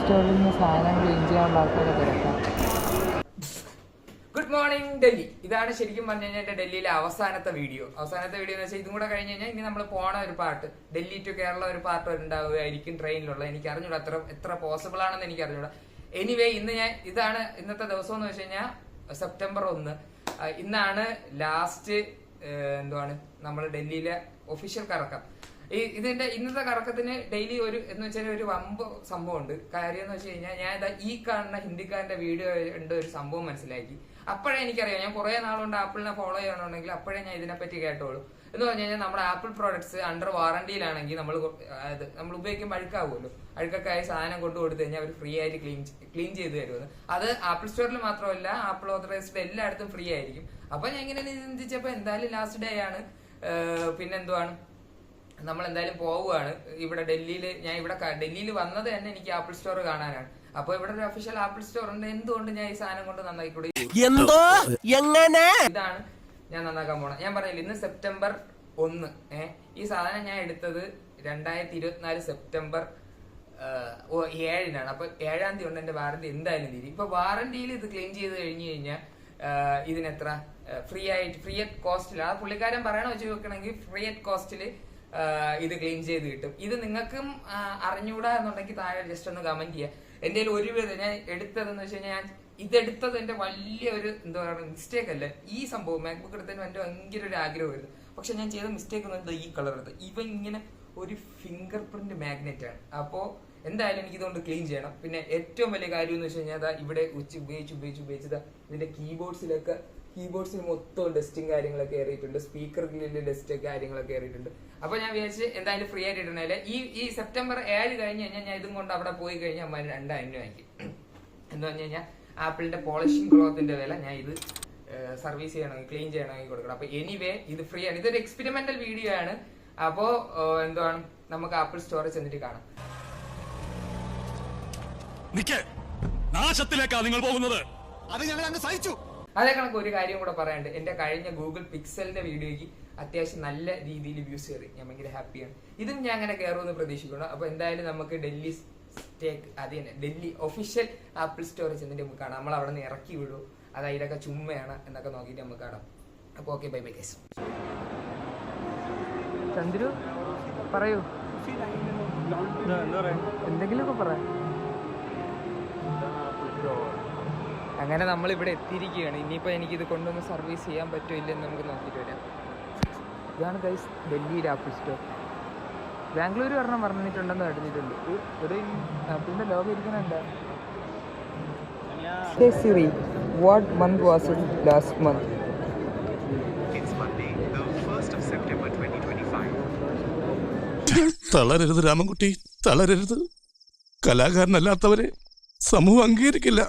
സ്റ്റോറിൽ നിന്ന് സാധനം ക്ലീൻ ചെയ്യാനുള്ള ആൾക്കാരെ തിരക്കാം. Good morning Delhi. ഇതാണ് ശരിക്കും പറഞ്ഞു കഴിഞ്ഞാൽ എന്റെ ഡൽഹിയിലെ അവസാനത്തെ വീഡിയോ എന്ന് വെച്ചാൽ ഇതും കൂടെ കഴിഞ്ഞ് കഴിഞ്ഞാൽ ഇനി നമ്മൾ പോണ ഒരു പാർട്ട് ഡൽഹി ടു കേരള ഒരു പാർട്ട് ഉണ്ടാവുകയായിരിക്കും ട്രെയിനിലുള്ള. എനിക്ക് അറിഞ്ഞൂടാ എത്ര പോസിബിൾ ആണെന്ന് എനിക്ക് അറിഞ്ഞൂടാ. എനിവേ ഇതാണ് ഇന്നത്തെ ദിവസം എന്ന് വെച്ച് കഴിഞ്ഞാൽ സെപ്റ്റംബർ 1. ഇന്നാണ് ലാസ്റ്റ് നമ്മൾ ഡൽഹിയിലെ ഒഫീഷ്യൽ കറക്കം. ഇന്നത്തെ കറക്കത്തിന് ഡെയിലി എന്ന് വെച്ചാൽ ഒരു വമ്പ് സംഭവം ഉണ്ട്. കാര്യം എന്ന് വെച്ച് കഴിഞ്ഞാൽ ഞാൻ ഈ കാണുന്ന ഹിന്ദിക്കാരന്റെ വീഡിയോ ഉണ്ട് ഒരു സംഭവം മനസ്സിലാക്കി. അപ്പോഴേ എനിക്കറിയാം, ഞാൻ കുറെ നാളുകൊണ്ട് ആപ്പിളിനെ ഫോളോ ചെയ്യണമെങ്കിൽ അപ്പോഴേ ഞാൻ ഇതിനെപ്പറ്റി കേട്ടോളൂ. എന്ന് പറഞ്ഞു കഴിഞ്ഞാൽ നമ്മുടെ ആപ്പിൾ പ്രോഡക്ട്സ് അണ്ടർ വാറണ്ടിയിലാണെങ്കിൽ നമ്മൾ ഉപയോഗിക്കുമ്പോൾ അഴുക്കാവുമല്ലോ. അഴുക്കൊക്കെ ആയി സാധനം കൊണ്ടു കൊടുത്തു കഴിഞ്ഞാൽ അവർ ഫ്രീ ആയിട്ട് ക്ലീൻ ചെയ്ത് തരുമെന്ന്. അത് ആപ്പിൾ സ്റ്റോറിൽ മാത്രമല്ല, ആപ്പിൾ ഓതറൈസ്ഡ് എല്ലായിടത്തും ഫ്രീ ആയിരിക്കും. അപ്പൊ ഞാൻ ഇങ്ങനെ ചിന്തിച്ചപ്പോ എന്തായാലും ലാസ്റ്റ് ഡേ ആണ്. നമ്മൾ എന്തായാലും പോവുകയാണ്. ഇവിടെ ഡൽഹിയിൽ വന്നത് തന്നെ എനിക്ക് ആപ്പിൾ സ്റ്റോർ കാണാനാണ്. അപ്പൊ ഇവിടെ ഒരു ഒഫീഷ്യൽ ആപ്പിൾ സ്റ്റോർ ഉണ്ട്. എന്തുകൊണ്ട് ഞാൻ ഈ സാധനം കൊണ്ട് നന്നായിക്കൂടെ? ഇതാണ് ഞാൻ നന്നാക്കാൻ പോണത്. ഞാൻ പറഞ്ഞില്ല, ഇന്ന് സെപ്റ്റംബർ 1. ഈ സാധനം ഞാൻ എടുത്തത് 2024 സെപ്റ്റംബർ 7-നാണ്. അപ്പൊ 7-ാം തീയതി കൊണ്ട് എന്റെ വാറന്റി എന്തായാലും തീരും. ഇപ്പൊ വാറന്റിയിൽ ഇത് ക്ലെയിം ചെയ്ത് കഴിഞ്ഞു കഴിഞ്ഞാൽ ഇതിനെത്ര ഫ്രീ അറ്റ് കോസ്റ്റിൽ, ആ പുള്ളിക്കാരൻ പറയണ വെച്ച് നോക്കണമെങ്കിൽ ഫ്രീ അറ്റ് കോസ്റ്റിൽ ഇത് ക്ലെയിം ചെയ്ത് കിട്ടും. ഇത് നിങ്ങൾക്കും അറിഞ്ഞൂടാ എന്നുണ്ടെങ്കിൽ താഴെ ജസ്റ്റ് ഒന്ന് കമന്റ് ചെയ്യുക. എന്റെ ഞാൻ എടുത്തതെന്ന് വെച്ച് കഴിഞ്ഞാൽ ഇതെടുത്തത് എന്റെ വലിയ ഒരു മിസ്റ്റേക്ക് അല്ല. ഈ സംഭവം മാക്ബുക്ക് എടുത്തതിന് എന്റെ ഭയങ്കര ഒരു ആഗ്രഹമായിരുന്നു. പക്ഷെ ഞാൻ ചെയ്ത മിസ്റ്റേക്ക് എന്ന് പറയുന്നത് ഈ കളർ എടുത്ത് ഇങ്ങനെ ഒരു ഫിംഗർ പ്രിന്റ് മാഗ്നറ്റ് ആണ്. അപ്പോ എന്തായാലും എനിക്ക് ഇതുകൊണ്ട് ക്ലീൻ ചെയ്യണം. പിന്നെ ഏറ്റവും വലിയ കാര്യം എന്ന് വെച്ച് കഴിഞ്ഞാൽ ഇവിടെ ഉപയോഗിച്ചത് ഇതിന്റെ കീബോർഡ്സിൽ മൊത്തം ഡസ്റ്റും കാര്യങ്ങളൊക്കെ കയറിയിട്ടുണ്ട്. സ്പീക്കറിൽ ഡസ്റ്റ് കാര്യങ്ങളൊക്കെ കയറിയിട്ടുണ്ട്. അപ്പൊ ഞാൻ വിചാരിച്ച് എന്തായാലും ഫ്രീ ആയിട്ട് ഇടണല്ലേ. ഈ സെപ്റ്റംബർ 7 കഴിഞ്ഞ് കഴിഞ്ഞാൽ ഞാൻ ഇതും കൊണ്ട് അവിടെ പോയി കഴിഞ്ഞാൽ 2000 രൂപ ആയിരിക്കും. എന്ന് പറഞ്ഞു കഴിഞ്ഞാൽ ആപ്പിളിന്റെ പോളിഷിംഗ് ക്ലോത്തിന്റെ വില ഞാൻ ഇത് സർവീസ് ചെയ്യണമെങ്കിൽ ക്ലീൻ ചെയ്യണമെങ്കിൽ കൊടുക്കണം. അപ്പൊ എനിവേ ഇത് ഫ്രീ ആണ്. ഇതൊരു എക്സ്പെരിമെന്റൽ വീഡിയോ ആണ്. അപ്പോ നമുക്ക് ആപ്പിൾ സ്റ്റോറിൽ ചെന്നിട്ട് കാണാം. നിങ്ങൾ പോകുന്നത് അത് ഞങ്ങൾ അങ്ങ് സഹിച്ചു. അതേ കണക്ക് ഒരു കാര്യം കൂടെ പറയാനുണ്ട്. എന്റെ കഴിഞ്ഞ ഗൂഗിൾ പിക്സലിന്റെ വീഡിയോയ്ക്ക് അത്യാവശ്യം നല്ല രീതിയിൽ വ്യൂസ് കയറി. ഞാൻ ഭയങ്കര ഹാപ്പിയാണ്. ഇതും ഞാൻ അങ്ങനെ കയറുമെന്ന് പ്രതീക്ഷിക്കണം. അപ്പൊ എന്തായാലും നമുക്ക് ഡൽഹി ഡൽഹി ഒഫീഷ്യൽ ആപ്പിൾ സ്റ്റോറിൽ ചെന്നിട്ട് നമുക്ക് കാണാം. നമ്മൾ അവിടെ നിന്ന് ഇറക്കി വിടും, അത് അതിലൊക്കെ ചുമ്മയാണ് എന്നൊക്കെ നോക്കിയിട്ട് നമുക്ക് കാണാം. അപ്പൊ okay, bye bye guys. Chandru പറയൂ, എന്തെങ്കിലുമൊക്കെ പറയാം. അങ്ങനെ നമ്മൾ ഇവിടെ എത്തിയിരിക്കുകയാണ്. ഇനിയിപ്പോൾ എനിക്കിത് കൊണ്ടൊന്ന് സർവീസ് ചെയ്യാൻ പറ്റുമോ ഇല്ലെന്ന് നമുക്ക് നോക്കിയിട്ട് വരാം. ഇതാണ് ഗൈസ് ഡൽഹിയിലെ ആപ്പിൾ സ്റ്റോർ. ബാംഗ്ലൂർ ഒരെണ്ണം പറഞ്ഞിട്ടുണ്ടെന്ന് കേട്ടിട്ടുണ്ട്. ഒരു ആപ്പിളിന്റെ ലോകം ഇരിക്കുന്നുണ്ട്. Siri, what month was it last month? It's Monday, the 1st of September 2025. തളരരുത് Ramankutty, തളരരുത്. കലാകാരനല്ലാത്തവരെ സമൂഹം അംഗീകരിക്കില്ല.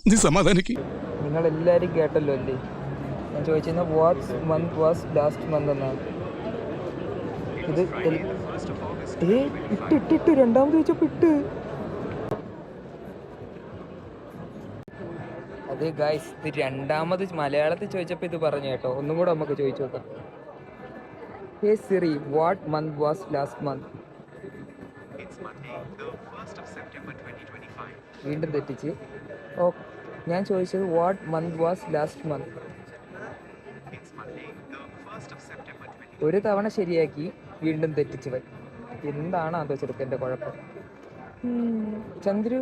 നീ സമാധാനിക്ക്. നിങ്ങൾ എല്ലാവരും കേട്ടല്ലോ അല്ലേ? ഞാൻ ചോദിച്ചിരുന്ന what month was last month എന്നാണ്. ഇത് ഇട്ട് രണ്ടാമത് ചോദിച്ചപ്പോ ഇട്ട്. അതെ ഗായ്സ്, ഇത് രണ്ടാമത് മലയാളത്തിൽ ചോദിച്ചപ്പോൾ ഇത് പറഞ്ഞു കേട്ടോ. ഒന്നും കൂടെ നമുക്ക് ചോദിച്ചു നോക്കാം. Hey Siri, what month was last month? വീണ്ടും തെറ്റിച്ച്. ഓ, ഞാൻ ചോദിച്ചത് what month was last month. ഒരു തവണ ശരിയാക്കി, വീണ്ടും തെറ്റിച്ചവൻ. എന്താണ് അതോ ചെറുക്കൻ്റെ കുഴപ്പം? ചന്ദ്രു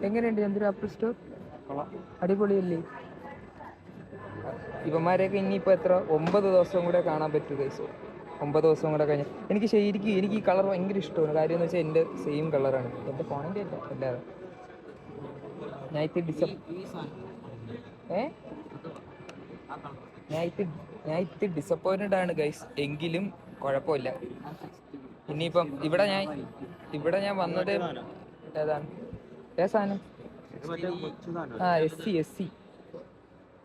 എങ്ങനെയുണ്ട്? ചന്ദ്രു ആപ്പിൾ സ്റ്റോർ അടിപൊളിയല്ലേ? ഇവന്മാരെയൊക്കെ ഇനിയിപ്പോൾ എത്ര 9 ദിവസം കൂടെ കാണാൻ പറ്റും ഗൈസ്. 9 ദിവസം കൂടെ കഴിഞ്ഞ് എനിക്ക് ഈ കളർ ഭയങ്കര ഇഷ്ടമാണ്. കാര്യം എന്ന് വെച്ചാൽ എൻ്റെ സെയിം കളറാണ്. എൻ്റെ ഫോണിൻ്റെ അല്ല, എല്ലാവരും. ഞാൻ ഇത്തിരി ഡിസപ്പോയിൻറ്റഡ് ആണ് ഗൈസ്. എങ്കിലും കുഴപ്പമില്ല. ഇനിയിപ്പം ഇവിടെ ഞാൻ വന്നത് ഏതാണ്? സാധനം എസ് സി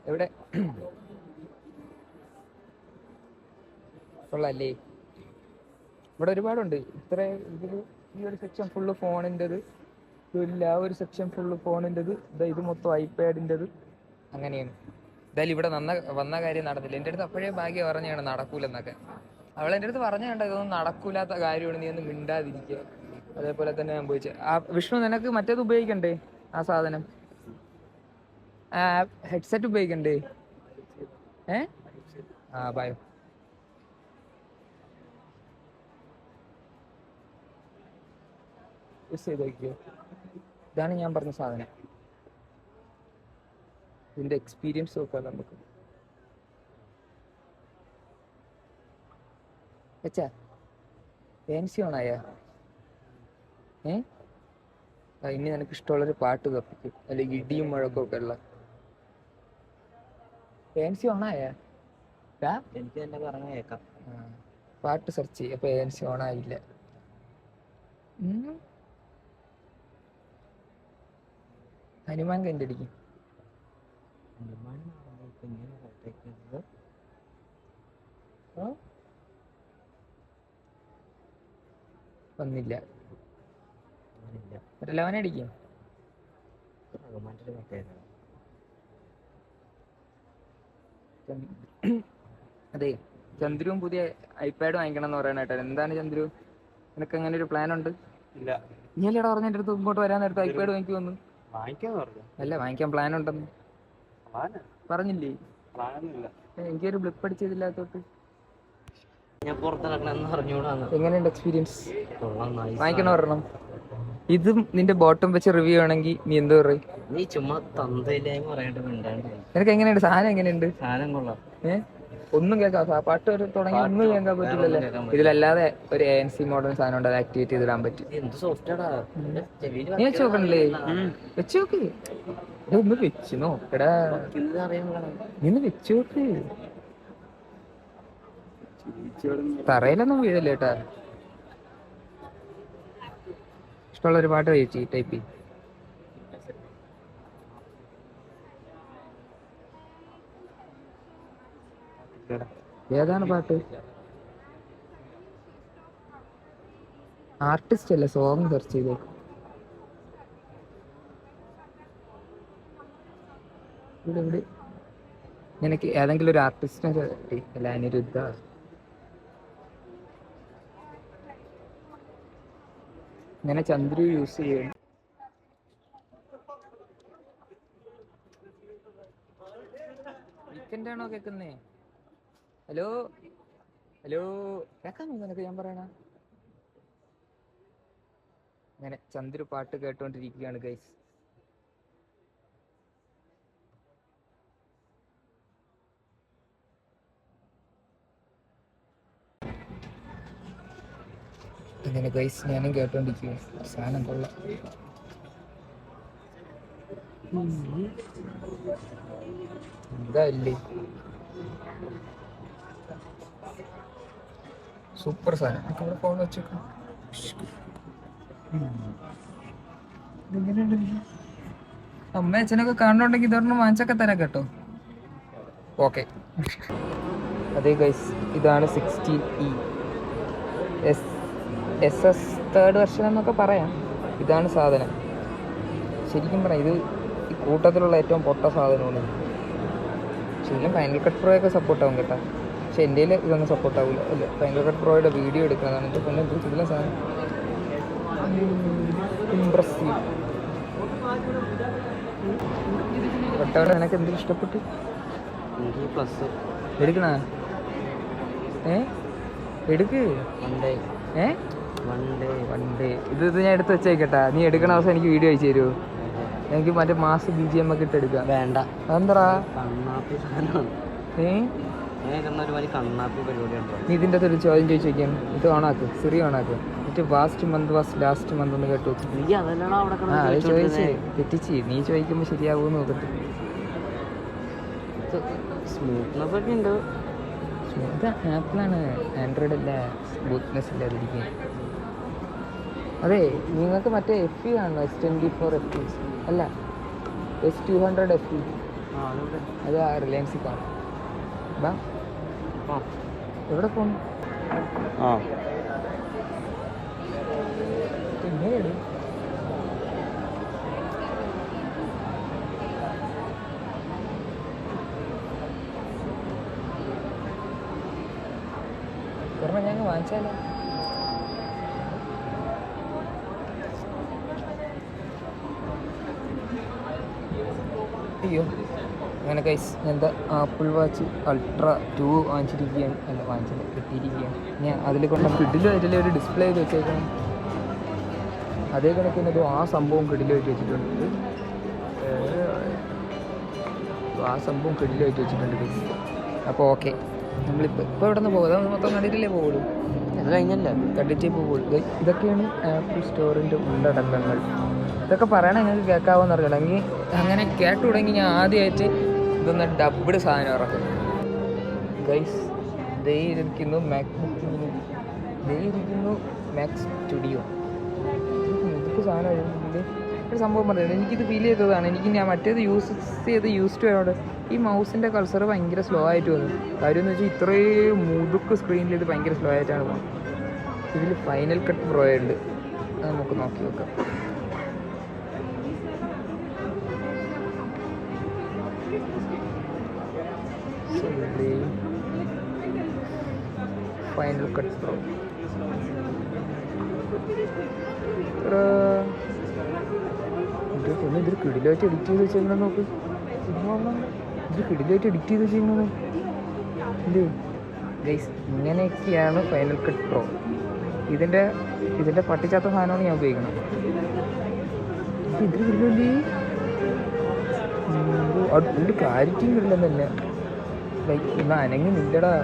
എവിടെ കൊള്ളാല്ലേ? ഇവിടെ ഒരുപാടുണ്ട്. ഈ ഒരു സെക്ഷൻ ഫുള്ള് ഫോണിൻ്റെത്, ഇല്ല ഒരു സെക്ഷൻ ഫുള്ള് ഫോണിൻ്റെത്, ഇത് മൊത്തം ഐപാഡിൻ്റെത്. അങ്ങനെയാണ്. എന്തായാലും ഇവിടെ വന്ന കാര്യം നടന്നില്ല. എൻ്റെ അടുത്ത് അപ്പോഴേ ഭാഗ്യം പറഞ്ഞാണ് നടക്കൂലെന്നൊക്കെ. അവൾ എൻ്റെ അടുത്ത് പറഞ്ഞ കണ്ട ഇതൊന്നും നടക്കൂലാത്ത കാര്യമാണ്, നീ ഒന്ന് മിണ്ടാതിരിക്കുക. അതേപോലെ തന്നെ സംഭവിച്ചു. വിഷ്ണു നിനക്ക് മറ്റേത് ഉപയോഗിക്കണ്ടേ ആ സാധനം? ഹെഡ്സെറ്റ് ഉപയോഗിക്കണ്ടേ? ബൈ. യൂസ് ചെയ്ത് നോക്കിയോ. ഇതാണ് ഞാൻ പറഞ്ഞ സാധനം. ഇതിന്റെ എക്സ്പീരിയൻസ് നോക്കാം നമുക്ക്. വെച്ചാ ഫാൻസി ഓണായ ഇനി നിനക്ക് ഇഷ്ടമുള്ളൊരു പാട്ട് കപ്പിക്കും, അല്ലെങ്കിൽ ഇടിയും മുഴക്കമൊക്കെ ഉള്ള. ഫാൻസി ഓണായ എനിക്ക് തന്നെ പറഞ്ഞ കേൾക്കാം. പാട്ട് സെർച്ച് ചെയ്യ. അപ്പൊ ഫാൻസി ഓണായില്ല. ഹനുമാൻ കണ്ടടിക്കും. വന്നില്ല. ലവനടിക്കും. അതെ, ചന്ദ്രുവും പുതിയ ഐപാഡ് വാങ്ങിക്കണം എന്ന് പറയാൻ കേട്ടോ. എന്താണ് ചന്ദ്രു, നിനക്ക് അങ്ങനെ ഒരു പ്ലാൻ ഉണ്ട്? ഇല്ല. നീ അല്ലേടാ പറഞ്ഞ എൻ്റെ അടുത്ത് ഇങ്ങോട്ട് വരാൻ നേരത്തെ ഐപാഡ് വാങ്ങിക്കുമെന്ന്? അല്ല, വാങ്ങിക്കാൻ പ്ലാൻ ഉണ്ടെന്ന് പറഞ്ഞില്ലേ? എനിക്കൊരു ബ്ലിപ്പ് അടിച്ചതില്ലാത്തോട്ട്. ഞാൻ പുറത്തിറങ്ങണമെന്ന് പറഞ്ഞുകൂടാന്ന്. എങ്ങനെയുണ്ട് എക്സ്പീരിയൻസ്? വാങ്ങിക്കണോ ഒരെണ്ണം? ഇതും നിന്റെ ബോട്ടം വെച്ച് റിവ്യൂ ആണെങ്കിൽ നീ എന്തോ പറയും? നീ ചുമ്മാ തന്തയില്ലായ്മ പറയണ്ട. നിനക്ക് എങ്ങനെയുണ്ട് സാധനം? എങ്ങനെയുണ്ട് സാധനം? കൊള്ളാം. ഒന്നും കേൾക്കാം. പാട്ട് തുടങ്ങി ഒന്നും കേൾക്കാൻ പറ്റില്ലല്ലോ. ഇതിലല്ലാതെ ഒരു ANC മോഡൽ സാധനം ഉണ്ട്, അത് ആക്ടിവേറ്റ് ചെയ്തിടാൻ പറ്റും. എന്ത് സോഫ്റ്റാടാ. നീ വെച്ച് നോക്കണല്ലേ? വെച്ച് നോക്ക്. ഒന്ന് വെച്ച് നോക്കടാ. നീ ഒന്ന് വെച്ച് നോക്ക്. തറയിലൊന്നും വീഴല്ലേ കേട്ടാ. ഇഷ്ടമുള്ളൊരു പാട്ട് കഴിച്ചു ടൈപ്പ് ചെയ്യും. ഏതാണ് പാട്ട്? ആർട്ടിസ്റ്റ് അല്ല, സോങ് സെർച്ച് ചെയ്തേക്കും. ഇവിടെ നിനക്ക് ഏതെങ്കിലും ഒരു ആർട്ടിസ്റ്റിനെ അല്ല, അനിരുദ്ധ. ഇങ്ങനെ ചന്ദ്രു യൂസ് ചെയ്യും. വീക്കെൻഡ് ആണോ കേൾക്കുന്നേ? ഹലോ ഹലോ, കേൾക്കാമോ നിനക്ക് ഞാൻ പറയണ? അങ്ങനെ ചന്ദ്രു പാട്ട് കേട്ടോണ്ടിരിക്കുകയാണ് ഗൈസ്. അങ്ങനെ ഗൈസ് ഞാനും കേട്ടോണ്ടിരിക്കുക. സാധനം കൊള്ളാം. എന്താ ഇല്ലേ, സൂപ്പർ സാധനം. ഇവിടെ ഫോൺ വെച്ചേക്കാം. അമ്മ അച്ഛനൊക്കെ കാണുന്നുണ്ടെങ്കിൽ ഇതൊരെണ്ണം വാങ്ങിച്ചൊക്കെ തരാം കേട്ടോ. ഓക്കെ. അതെ ഗൈസ്, ഇതാണ് 16E SS തേർഡ് വെർഷൻ എന്നൊക്കെ പറയാം. ഇതാണ് സാധനം. ശരിക്കും പറയാം, ഇത് ഈ കൂട്ടത്തിലുള്ള ഏറ്റവും പൊട്ട സാധനമാണ്. ശരിക്കും ഫൈനൽ കട്ട് പ്രോ ഒക്കെ സപ്പോർട്ടാവും കേട്ടോ. പക്ഷെ എൻ്റെ ഇതൊന്നും സപ്പോർട്ടാവില്ല. അല്ല, ഫൈനൽ കട്ട് പ്രോയുടെ വീഡിയോ എടുക്കുന്നതാണ്. എൻ്റെ പിന്നെ ഇതിലെ സാധനം ഇംപ്രസീവ്. ഒട്ടവിടെ നിനക്ക് എന്തെങ്കിലും ഇഷ്ടപ്പെട്ടു? എടുക്കണ എടുക്ക്. വണ്ടേ ഇത് ഞാൻ എടുത്ത് വെച്ചേക്കട്ടാ. നീ എടുക്കണ ദിവസം എനിക്ക് വീഡിയോ അയച്ചു തരുമോ? എനിക്ക് മറ്റേ മാസ് BGM ഒക്കെ ഇട്ട് എടുക്കാം. വേണ്ട. അതെന്താ? കണ്ണാപ്പി പരിപാടിയുണ്ടോ? നീ ഇതിൻ്റെ അകത്തൊരു ചോദ്യം ചോദിച്ചു വയ്ക്കാൻ. ഇത് ഓണാക്ക്, സിറി ഓണാക്ക്. എന്നിട്ട് vast month was last month ഒന്ന് കേട്ടു. അത് ചോദിച്ചേ തെറ്റിച്ച്. നീ ചോദിക്കുമ്പോൾ ശരിയാവുമെന്ന് നോക്കട്ടെ. സ്മൂത്ത്നെസ് ഒക്കെ ഉണ്ട്. ഇത് ആപ്പിളാണ്, ആൻഡ്രോയിഡ് അല്ല. സ്മൂത്ത്നെസ് ഇല്ലാതിരിക്കുക. അതെ, നിങ്ങൾക്ക് മറ്റേ FE കാണുന്നു. S24 FE അല്ല, S200 FE. അത് റിലയൻസിൽ കാണും. ബാ, എവിടെ പോണു? പിന്നെ ഞാൻ വാങ്ങിച്ചാലോ? അയ്യോ അങ്ങനെ ഗൈസ് എന്താ ആപ്പിൾ വാച്ച് അൾട്ര 2 വാങ്ങിച്ചിരിക്കുകയാണ്. അല്ല വാങ്ങിച്ചില്ല, കിട്ടിയിരിക്കുകയാണ്. ഞാൻ അതിൽ കൊണ്ട് കിഡിലായിട്ടില്ല ഒരു ഡിസ്പ്ലേ ചെയ്ത് വെച്ചേക്കണം. അതേ കണക്കിന് ആ സംഭവം കിഡിലായിട്ട് വെച്ചിട്ടുണ്ട്. ആ സംഭവം കിഡിലായിട്ട് വെച്ചിട്ടുണ്ട് ഗൈസ്. അപ്പോൾ ഓക്കെ, നമ്മളിപ്പോൾ ഇവിടെ നിന്ന് പോകും. അത് മൊത്തം കണ്ടിട്ടില്ലേ പോകുള്ളൂ, അത് കഴിഞ്ഞല്ല കണ്ടിട്ടേ പോകുള്ളൂ. ഇതൊക്കെയാണ് ആപ്പിൾ സ്റ്റോറിൻ്റെ ഉള്ളടക്കങ്ങൾ. ഇതൊക്കെ പറയണ നിങ്ങൾക്ക് കേൾക്കാവോന്ന് അറിയില്ല. എങ്കിൽ അങ്ങനെ കേട്ടു തുടങ്ങി ഞാൻ ആദ്യമായിട്ട് ഇതൊന്ന് ഡബ്ഡ് സാധനം ഇറക്കും ഗൈസ്. ദേ ഇരിക്കുന്നു മാക്ബുക്ക് മിനി, ദേ ഇരിക്കുന്നു മാക് സ്റ്റുഡിയോ. ഇതൊക്കെ സാധനം ഒരു സംഭവം പറയുന്നത് എനിക്കിത് ഫീൽ ചെയ്തതാണ്. ഞാൻ മറ്റേത് യൂസ് ടു ആയോട് ഈ മൗസിൻ്റെ കൾസർ ഭയങ്കര സ്ലോ ആയിട്ട് വന്നു. കാര്യം എന്ന് വെച്ചാൽ ഇത്രയും മുതുക്ക് സ്ക്രീനിൽ ഇത് ഭയങ്കര സ്ലോ ആയിട്ടാണ് പോകുന്നത്. ഇതിൽ ഫൈനൽ കട്ട് പ്രോ ഉണ്ട്, അത് നമുക്ക് നോക്കി നോക്കാം. ഫൈനൽ കട്ട് പ്രോ ഇതൊരു കിടിലായിട്ട് എഡിറ്റ് ചെയ്ത് വെച്ചേക്കണം. നോക്ക്, ഇതൊരു കിടിലായിട്ട് എഡിറ്റ് ചെയ്ത് വെച്ചേക്കണം ഇല്ലേ ഗൈസ്. ഇങ്ങനെയൊക്കെയാണ് ഫൈനൽ കട്ട് പ്രോ. ഇതിൻ്റെ പട്ടിച്ചാത്ത സാധനമാണ് ഞാൻ ഉപയോഗിക്കുന്നത്. ഇതിൽ കിടിലല്ലേ, ഒരു ക്ലാരിറ്റിയും കിടില്ലെന്നല്ല. ലൈക്ക് ഇന്ന് അനങ്ങുന്നില്ലടാ.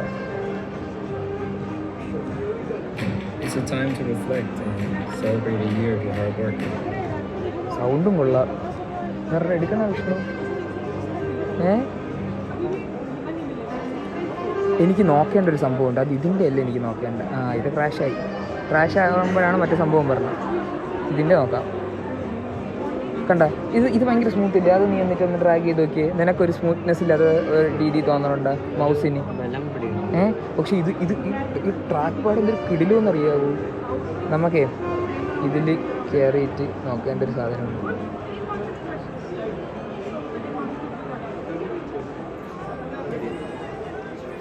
It's a time to reflect and celebrate a year of your hard work. സൗണ്ടും കൊള്ളാം. വേറെ എടുക്കണ വിഷ്ണു. എനിക്ക് നോക്കേണ്ട ഒരു സംഭവമുണ്ട്. അത് ഇതിൻ്റെ അല്ല എനിക്ക് നോക്കേണ്ട. ഇത് ക്രാഷ് ആകുമ്പോഴാണ് മറ്റേ സംഭവം പറഞ്ഞത്. ഇതിൻ്റെ നോക്കാം. കണ്ട ഇത് ഭയങ്കര സ്മൂത്ത് ഇല്ല. അത് നീ എന്നിട്ടൊന്ന് ഡ്രാഗ് ചെയ്ത് നോക്കിയേ. നിനക്കൊരു സ്മൂത്ത്നെസ് ഇല്ലാതെ രീതി തോന്നണുണ്ട് മൗസിന്. പക്ഷെ ഈ ട്രാക്ക് പാഡിൻ്റെ ഒരു കിടിലെന്നറിയാവൂ. നമുക്കേ ഇതിൽ കയറിയിട്ട് നോക്കേണ്ട ഒരു സാധനമുണ്ട്.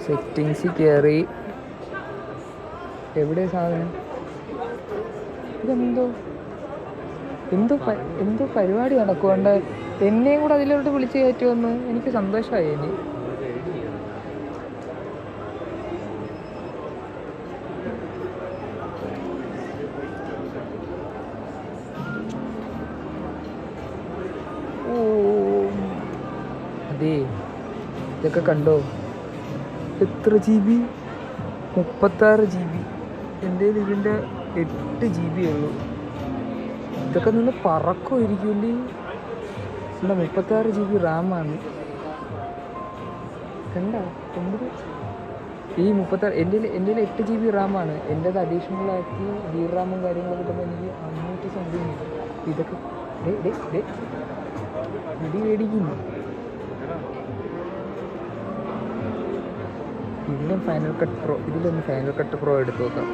സെറ്റിങ്സിൽ കയറി എവിടെ സാധനം? എന്തോ പരിപാടി നടക്കുകൊണ്ട് എന്നെയും കൂടെ അതിലോട്ട് വിളിച്ച് കയറ്റുമെന്ന് എനിക്ക് സന്തോഷമായി. ഇനി അതേ ഇതൊക്കെ കണ്ടോ? എത്ര GB? 36 GB. എൻ്റെ ഇതിൻ്റെ 8 GB ഉള്ളൂ. ഇതൊക്കെ നിന്ന് പറക്കുമായിരിക്കുമല്ലേ. എന്താ 36 GB റാമാണ്. കണ്ട ഈ 36 എൻ്റെ 8 GB റാമാണ്. എൻ്റെത് അഡീഷണൽ ആക്കി ഡി റാമും കാര്യങ്ങളൊക്കെ കിട്ടുമ്പോൾ എനിക്ക് 500 സംതിങ്. ഇതൊക്കെ മേടിക്കുന്നു. ഇതിലും ഫൈനൽ കട്ട് പ്രോ, ഇതിലൊന്ന് ഫൈനൽ കട്ട് പ്രോ എടുത്ത് നോക്കാം.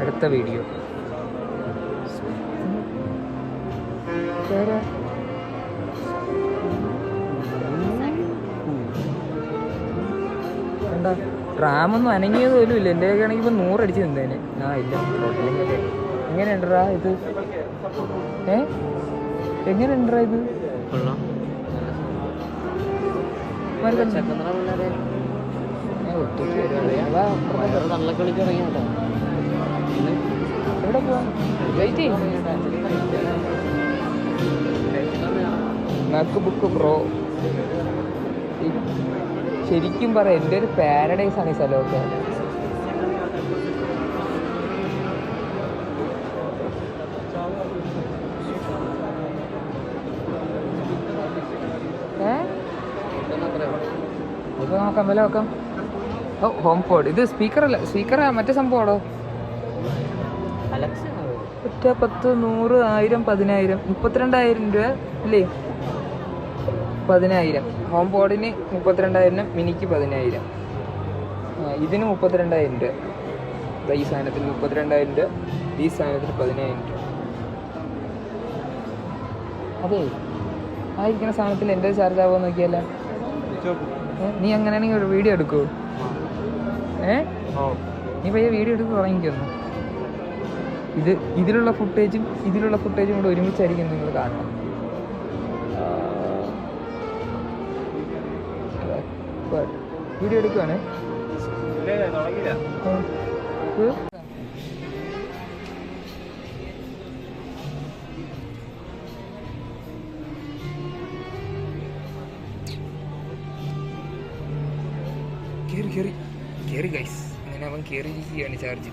അടുത്ത വീഡിയോ എന്താ റാമൊന്നും അനങ്ങിയത് പോലും ഇല്ല. എൻ്റെ ഒക്കെ ആണെങ്കിൽ ഇപ്പം 100 അടിച്ച് നിന്നേനെ. ഇല്ല റോട്ടിലേക്ക്. എങ്ങനെയുണ്ടറാ ഇത്? എങ്ങനെയുണ്ടറാ ഇത്? എവിടെ പോവാ? വെയിറ്റ് ചെയ്യും. മാക്ബുക്ക് പ്രോ ശരിക്കും പറയാം എൻ്റെ ഒരു പാരഡൈസ് ആണ് ഈ സ്ഥലമൊക്കെ. ഇത് നോക്കാം, വില നോക്കാം. Home pod. ഇത് സ്പീക്കറല്ല, സ്പീക്കറാ മറ്റേ സംഭവമാണോ? 10, 100, 1000, 10,000, 32,000 രൂപ അല്ലേ? 10,000. ഹോം പോഡിന് 32,000, മിനിക്ക് 10,000. ഇതിന് 32,000 രൂപ. ഈ സാധനത്തിന് 32,000 രൂപ, ഈ സാധനത്തിന് 10,000 രൂപ. അതെ ആയിരിക്കുന്ന സാധനത്തിൽ എൻ്റെ ചാർജ് ആവുമോ നോക്കിയല്ല. നീ അങ്ങനെയാണെങ്കിൽ ഒരു വീഡിയോ എടുക്കൂ. നീ പയ്യെ വീഡിയോ എടുത്ത് തുടങ്ങിക്കുന്നു. ഇതിലുള്ള ഫുട്ടേജും കൂടെ ഒരുമിച്ചായിരിക്കും നിങ്ങൾ കാണണം. വീഡിയോ എടുക്കുവാണ്. കേറി ഗൈസ്. അങ്ങനെ അവൻ കേറിയിരിക്കുകയാണ്. ചാർജ്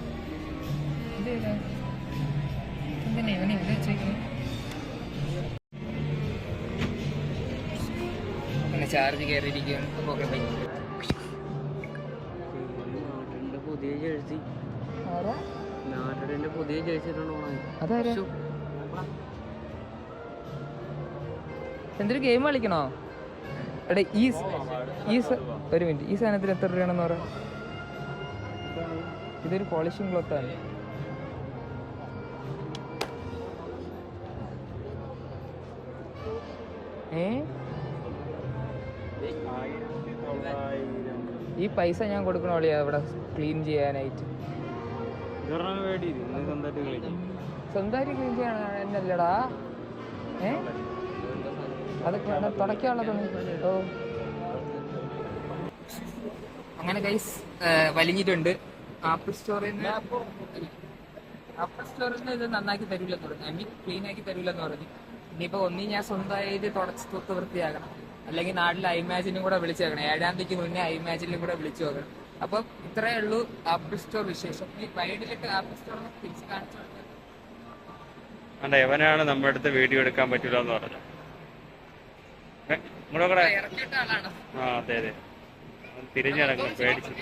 അങ്ങനെ ചാർജ് കയറിയിരിക്കുകയാണ്. Okay bye. നാട്ടിന്റെ പുതിയ ജേഴ്സി ഇട്ടുണ്ടോ? അതാരാ? എന്തൊരു ഗെയിം കളിക്കണോ? എടാ ഒരു മിനിറ്റ്, ഈ സാധനത്തിന് എത്ര രൂപയാണെന്ന് പറയാം? ഇതൊരു പോളിഷിംഗ് ക്ലോത്താണ്. ഈ പൈസ ഞാൻ കൊടുക്കണോളിയാ ഇവിടെ ക്ലീൻ ചെയ്യാനായിട്ട്. സ്വന്തമായിട്ട് ക്ലീൻ ചെയ്യണ എന്നല്ലടാ. അതൊക്കെ തുടക്കാനുള്ളതാണ്. ഓ അങ്ങനെ ഗൈസ് വലിഞ്ഞിട്ടുണ്ട്. ആപ്പിൾ സ്റ്റോറിൽ നിന്ന് ഇത് നന്നാക്കി തരൂലെന്ന് പറഞ്ഞു. ഐ മീൻ ക്ലീൻ ആക്കി തരൂലെന്ന് പറഞ്ഞു. ഇനിയിപ്പോൾ ഒന്നീ ഞാൻ സ്വന്തമായിട്ട് തുടച്ച് തൂത്ത് വൃത്തിയാക്കണം, അല്ലെങ്കിൽ നാട്ടിൽ ഐമാജിനും കൂടെ വിളിച്ചേക്കണം. 7-ാം തീയതിക്ക് മുന്നേ ഐമാജിനും കൂടെ വിളിച്ചു നോക്കണം. അപ്പം ഇത്രയേ ഉള്ളൂ ആപ്പിൾ സ്റ്റോർ വിശേഷം. ഈ വൈഡിലൊക്കെ ആപ്പിൾ സ്റ്റോർ തിരിച്ച് കാണിച്ചു കൊടുക്കാം. എവനാണ് നമ്മുടെ അടുത്ത് വീഡിയോ എടുക്കാൻ പറ്റില്ല എന്ന് പറഞ്ഞു. ഇറക്കിയിട്ട ആളാണ്. ആ അതെ അതെ, തിരിഞ്ഞിറങ്ങും പേടിച്ചു.